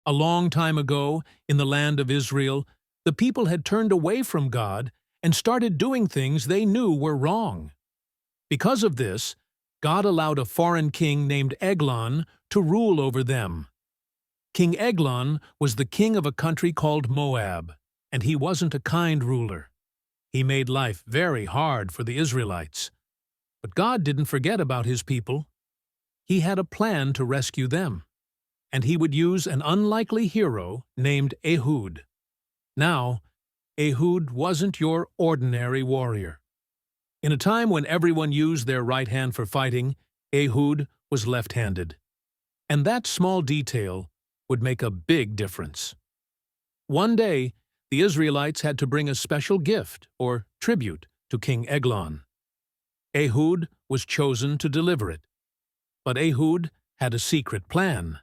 A long time ago, in the land of Israel, the people had turned away from God and started doing things they knew were wrong. Because of this, God allowed a foreign king named Eglon to rule over them. King Eglon was the king of a country called Moab, and he wasn't a kind ruler. He made life very hard for the Israelites. But God didn't forget about his people. He had a plan to rescue them, and he would use an unlikely hero named Ehud. Now, Ehud wasn't your ordinary warrior. In a time when everyone used their right hand for fighting, Ehud was left-handed. And that small detail would make a big difference. One day, the Israelites had to bring a special gift, or tribute, to King Eglon. Ehud was chosen to deliver it. But Ehud had a secret plan.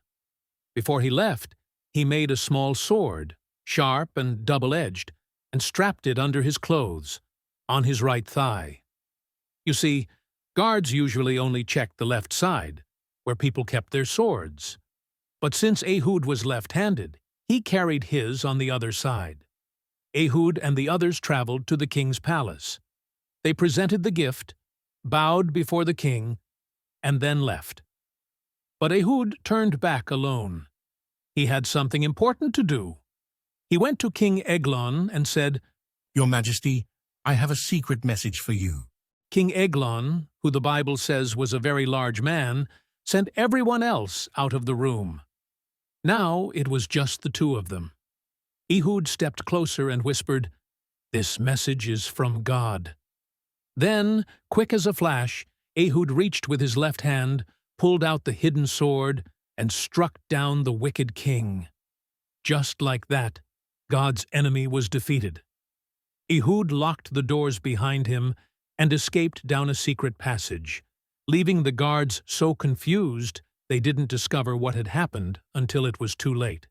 Before he left, he made a small sword, sharp and double-edged, and strapped it under his clothes, on his right thigh. You see, guards usually only checked the left side, where people kept their swords. But since Ehud was left-handed, he carried his on the other side. Ehud and the others traveled to the king's palace. They presented the gift, bowed before the king, and then left. But Ehud turned back alone. He had something important to do. He went to King Eglon and said, "Your Majesty, I have a secret message for you." King Eglon, who the Bible says was a very large man, sent everyone else out of the room. Now it was just the two of them. Ehud stepped closer and whispered, "This message is from God." Then, quick as a flash, Ehud reached with his left hand, pulled out the hidden sword, and struck down the wicked king. Just like that, God's enemy was defeated. Ehud locked the doors behind him and escaped down a secret passage, leaving the guards so confused they didn't discover what had happened until it was too late.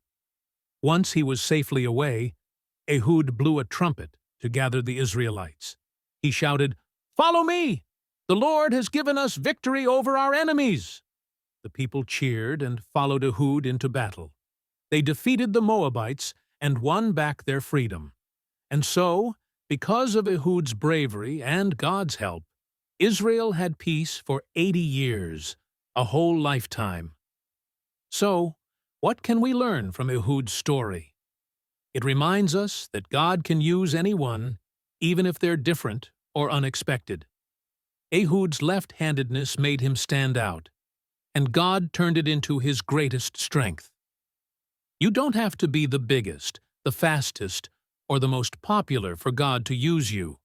Once he was safely away, Ehud blew a trumpet to gather the Israelites. He shouted, "Follow me! The Lord has given us victory over our enemies!" The people cheered and followed Ehud into battle. They defeated the Moabites and won back their freedom. And so, because of Ehud's bravery and God's help, Israel had peace for 80 years, a whole lifetime. So, what can we learn from Ehud's story? It reminds us that God can use anyone, even if they're different or unexpected. Ehud's left-handedness made him stand out, and God turned it into his greatest strength. You don't have to be the biggest, the fastest, or the most popular for God to use you.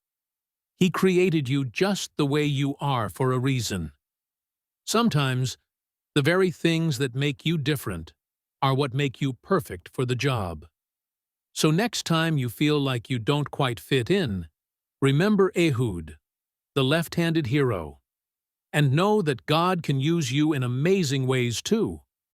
He created you just the way you are for a reason. Sometimes, the very things that make you different are what make you perfect for the job. So next time you feel like you don't quite fit in, remember Ehud, the left-handed hero, and know that God can use you in amazing ways too.